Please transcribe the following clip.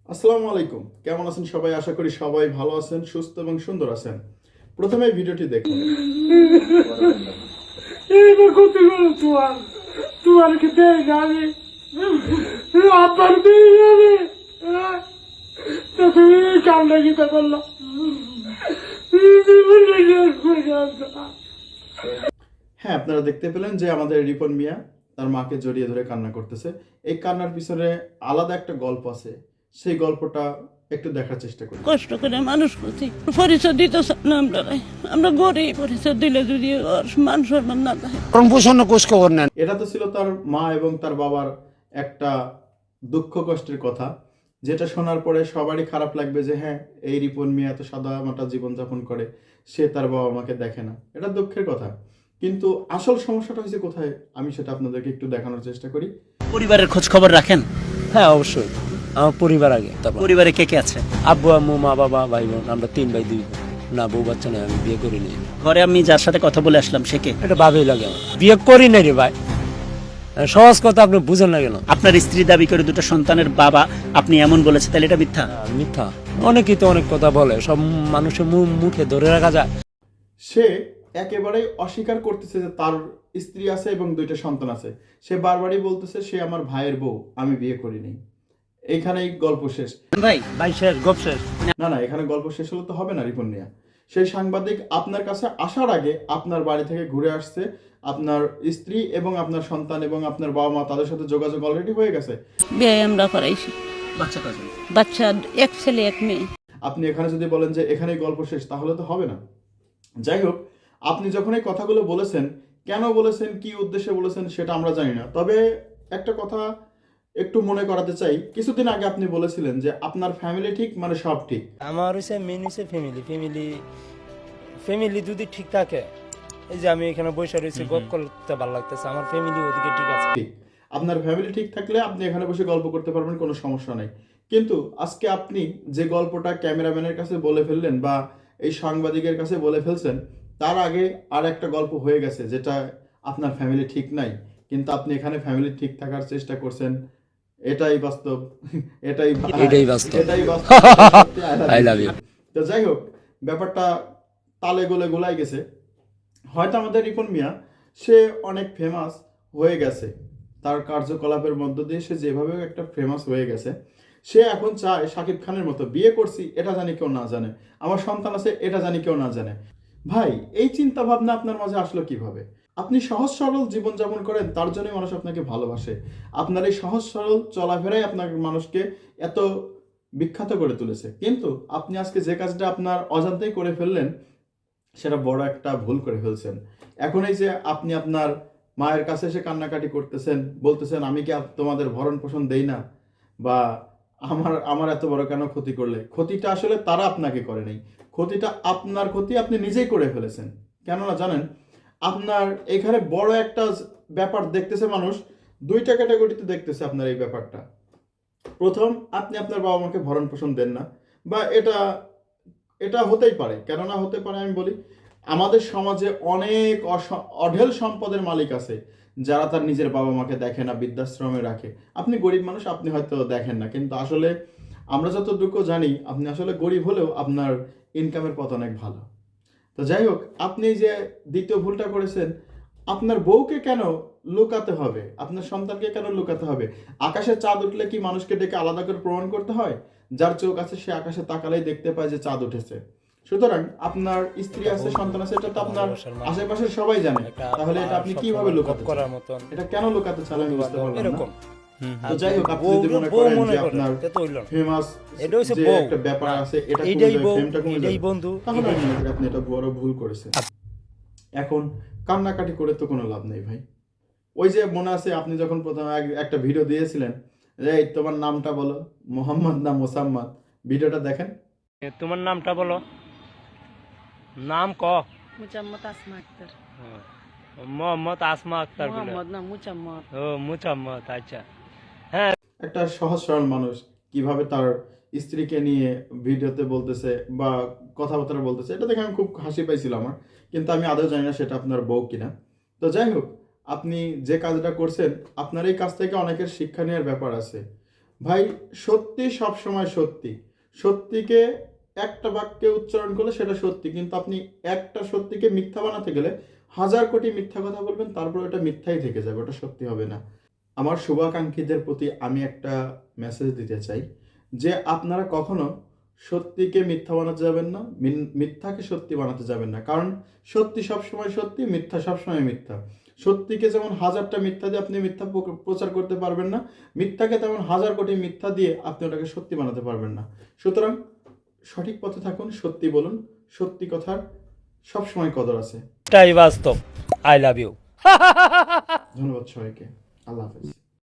আসসালামু আলাইকুম, কেমন আছেন সবাই? আশা করি সবাই ভালো আছেন, সুস্থ এবং সুন্দর আছেন। প্রথমে ভিডিওটি দেখুন। এইবার ক্ষতি করো তোমার কি দেয় জানি আব্বার দেয় জানি তো তুমি কামটা গীতা করলো হ্যাঁ, আপনারা দেখতে পেলেন যে আমাদের রিপন মিয়া তার মাকে জড়িয়ে ধরে কান্না করতেছে। এই কান্নার পিছনে আলাদা একটা গল্প আছে, সেই গল্পটা একটু দেখার চেষ্টা করি। কষ্ট করে মানুষ করছি, পরিচয় দিতে না আমরা গরিব, পরিচয় দিলে যদি মান সম্মান না থাকে। এটা তো ছিল তার মা এবং তার বাবার একটা দুঃখ কষ্টের কথা, যেটা শোনার পরে সবারই খারাপ লাগবে যে হ্যাঁ, এই রিপন মিয়া এত সাদা মাটা জীবনযাপন করে, সে তার বাবা মাকে দেখে না। এটা দুঃখের কথা, কিন্তু আসল সমস্যাটা হয়েছে কোথায় আমি সেটা আপনাদেরকে একটু দেখানোর চেষ্টা করি। পরিবারের খোঁজ খবর রাখেন? হ্যাঁ, অবশ্যই। আমার পরিবার আগে, তারপর পরিবারে কে কে আছে? আব্বু আম্মু মা বাবা ভাই বোন, আমরা 3 ভাই 2 বোন। না, বউ বাচ্চা নেই, আমি বিয়ে করি নাই। ঘরে আমি যার সাথে কথা বলে আসলাম সে কে? এটা ভাবেই লাগে আমার, বিয়ে করি নাই রে ভাই। সহজ কথা আপনি বুঝেন না কেন? আপনার স্ত্রী দাবি করে দুটো সন্তানের বাবা, আপনি এমন বলেছে, তাহলে এটা মিথ্যা? মিথ্যা। অনেকেই তো অনেক কথা বলে, সব মানুষের মুখে ধরে রাখা যায়? সে একেবারেই অস্বীকার করতেছে যে তার স্ত্রী আছে এবং 2টা সন্তান আছে। সে বারবারই বলতেছে সে আমার ভাইয়ের বউ, আমি বিয়ে করিনি। এইখানেই গল্প শেষ। ভাই শেষ, গপ শেষ। না না, এখানে গল্প শেষ হলে তো হবে না রিপন মিয়া। সেই সাংবাদিক আপনার কাছে আসার আগে আপনার বাড়ি থেকে ঘুরে আসছে, আপনার স্ত্রী এবং আপনার সন্তান এবং আপনার বাবা মা তাদের সাথে যোগাযোগ অলরেডি হয়ে গেছে। বিয়ে আমরা করাইছি, বাচ্চা কজন? বাচ্চা এক ছেলে এক মেয়ে। আপনি এখানে যদি বলেন যে এখানেই গল্প শেষ, তাহলে তো হবে না। যাই হোক, আপনি যখন এই কথাগুলো বলেছেন, কেন বলেছেন, কি উদ্দেশ্যে বলেছেন সেটা আমরা জানি না। তবে একটা কথা একটু মনে করাতে চাই, কিছুদিন আগে আপনি বলেছিলেন যে আপনার ফ্যামিলি ঠিক মানে সব ঠিক। আমার হচ্ছে মেন হচ্ছে ফ্যামিলি যদি ঠিক থাকে, এই যে আমি এখানে বসে রয়েছি, গপ করতে ভালো লাগতেছে, আমার ফ্যামিলি ওদিকে ঠিক আছে। ঠিক, আপনার ফ্যামিলি ঠিক থাকলে আপনি এখানে বসে গল্প করতে পারবেন, কোনো সমস্যা নেই। কিন্তু আজকে আপনি যে গল্পটা ক্যামেরাম্যানের কাছে বলে ফেললেন বা এই সাংবাদিকের কাছে বলে ফেলছেন, তার আগে আর একটা গল্প হয়ে গেছে, যেটা আপনার ফ্যামিলি ঠিক নাই, কিন্তু আপনি এখানে ফ্যামিলি ঠিক থাকার চেষ্টা করছেন। এটাই বাস্তব, এটাই বাস্তব। এটাই বাস্তব। I love you. তো যাই হোক, ব্যাপারটা তালে গোলে গোলাই গেছে। হয়তো আমাদের রিপন মিয়া সে অনেক ফেমাস হয়ে গেছে, তার কার্যকলাপের মধ্য দিয়ে সে যেভাবে একটা ফেমাস হয়ে গেছে, সে এখন চায় শাকিব খানের মতো বিয়ে করছি এটা জানি কেউ না জানে, আমার সন্তান আছে এটা জানি কেউ না জানে। ভাই, এই চিন্তা ভাবনা আপনার মাঝে আসলো কিভাবে? আপনি সহজ সরল জীবনযাপন করেন, তার জন্যই মানুষ আপনাকে ভালোবাসে। আপনার এই সহজ সরল চলাফেরাই আপনার মানুষকে এত বিখ্যাত করে তুলেছে, কিন্তু আপনি আজকে যে কাজটা আপনার অজান্তেই করে ফেললেন, সেটা বড় একটা ভুল করে ফেলছেন। এখন এই যে আপনি আপনার মায়ের কাছে এসে কান্নাকাটি করতেছেন, বলতেছেন আমি কি তোমাদের ভরণ পোষণ দেই না, বা আমার আমার এত বড় কেন ক্ষতি করলে? ক্ষতিটা আসলে তারা আপনাকে করে নাই, ক্ষতিটা আপনার ক্ষতি আপনি নিজেই করে ফেলেছেন। কেননা জানেন, আপনার এখানে বড় একটা ব্যাপার দেখতেছে মানুষ, 2টা ক্যাটাগরিতে দেখতেছে আপনার এই ব্যাপারটা। প্রথম, আপনি আপনার বাবা মাকে ভরণ পোষণ দেন না, বা এটা এটা হতেই পারে, কেন না হতে পারে আমি বলি, আমাদের সমাজে অনেক অঢেল সম্পদের মালিক আছে যারা তার নিজের বাবা মাকে দেখে না, বৃদ্ধাশ্রমে রাখে। আপনি গরিব মানুষ, আপনি হয়তো দেখেন না, কিন্তু আসলে আমরা যতটুকু জানি আপনি আসলে গরিব হলেও আপনার ইনকামের পথ অনেক ভালো। তো যাই হোক, আপনি যে দ্বিতীয় ভুলটা করেছেন, আপনার বউকে কেন লুকাতে হবে, আপনার সন্তানকে কেন লুকাতে হবে? আকাশে চাঁদ উঠলে কি মানুষকে ডেকে আলাদা করে প্রমাণ করতে হয়? যার চোখ আছে সে আকাশে তাকালেই দেখতে পায় যে চাঁদ উঠেছে। সুতরাং আপনার স্ত্রী আছে, সন্তান আছে, এটা তো আপনার আশেপাশের সবাই জানে, তাহলে এটা আপনি কিভাবে লুকাতে করার চান? মতন এটা কেন লুকাতে চান আমি বুঝতে পারলাম না। এরকম। তো যাই হোক, আপনি যদি মনে করেন যে আপনার ফেমাস এটা হচ্ছে যে বউ। একটা ব্যাপার আছে, এটা এটাই বউ, ফেমটা কমে এটাই যাবে, বন্ধু, তাহলে আমি মনে করি আপনি এটা বড় ভুল করেছেন। এখন কান্নাকাটি করে তো কোনো লাভ নেই ভাই। ওই যে মনে আছে আপনি যখন প্রথমে একটা ভিডিও দিয়েছিলেন, যে এই তোমার নামটা বলো, মোহাম্মদ না মোসাম্মদ, ভিডিওটা দেখেন। তোমার নামটা বলো, নাম ক। মুচাম্মদ আসমা আক্তার। মোহাম্মদ আসমা আক্তার বলে। মোহাম্মদ না মুচাম্মদ। ও মুচাম্মদ, আচ্ছা। একটা সহজ সরল মানুষ কিভাবে তার স্ত্রীকে নিয়ে ভিডিওতে বলতেছে বা কথাবার্তা বলতেছে, এটা দেখে আমি খুব হাসি পাইছিল আমার, কিন্তু আমি আদৌ জানি না সেটা আপনার বউ কিনা। তো যাই হোক, আপনি যে কাজটা করছেন, আপনার এই কাজ থেকে অনেকের শিক্ষা নেওয়ার ব্যাপার আছে। ভাই সত্যি সবসময় সত্যি, সত্যিকে একটা বাক্যে উচ্চারণ করলে সেটা সত্যি, কিন্তু আপনি একটা সত্যিকে মিথ্যা বানাতে গেলে 1000 কোটি মিথ্যা কথা বলবেন, তারপর ওটা মিথ্যাই থেকে যাবে, ওটা সত্যি হবে না। আমার শুভাকাঙ্ক্ষীদের প্রতি আমি একটা মেসেজ দিতে চাই যে আপনারা কখনো সত্যিকে মিথ্যা বানাতে যাবেন না, মিথ্যাকে সত্যি বানাতে যাবেন না, কারণ সত্যি সবসময় সত্যি, মিথ্যা সবসময় মিথ্যা। সত্যিকে যেমন 1000টা মিথ্যা দিয়ে আপনি মিথ্যা প্রচার করতে পারবেন না, মিথ্যাকে তেমন 1000 কোটি মিথ্যা দিয়ে আপনি ওটাকে সত্যি বানাতে পারবেন না। সুতরাং সঠিক পথে থাকুন, সত্যি বলুন, সত্যি কথার সবসময় কদর আছে। এটাই বাস্তব। I love you. ধন্যবাদ সবাইকে, আল্লাহ হাফেজ।